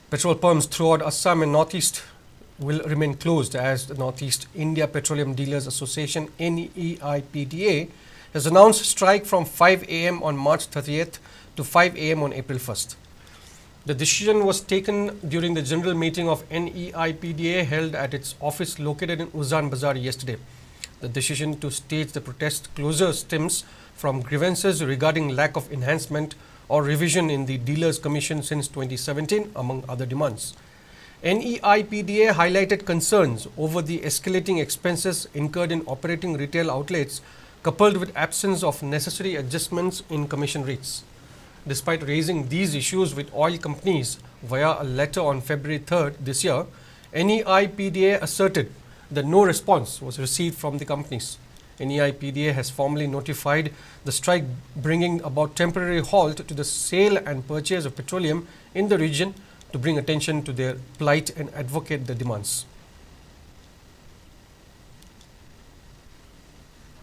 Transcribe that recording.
Petrol pumps throughout Assam and Northeast will remain closed as the Northeast India Petroleum Dealers Association NEIPDA has announced strike from 5 a.m. on March 30th to 5 a.m. on April 1st. The decision was taken during the general meeting of NEIPDA held at its office located in Uzan Bazar yesterday. The decision to stage the protest closure stems from grievances regarding lack of enhancement or revision in the Dealers Commission since 2017, among other demands. NEIPDA highlighted concerns over the escalating expenses incurred in operating retail outlets, coupled with absence of necessary adjustments in commission rates. Despite raising these issues with oil companies via a letter on February 3rd this year, NEIPDA asserted that no response was received from the companies. NEIPDA has formally notified the strike, bringing about temporary halt to the sale and purchase of petroleum in the region to bring attention to their plight and advocate their demands.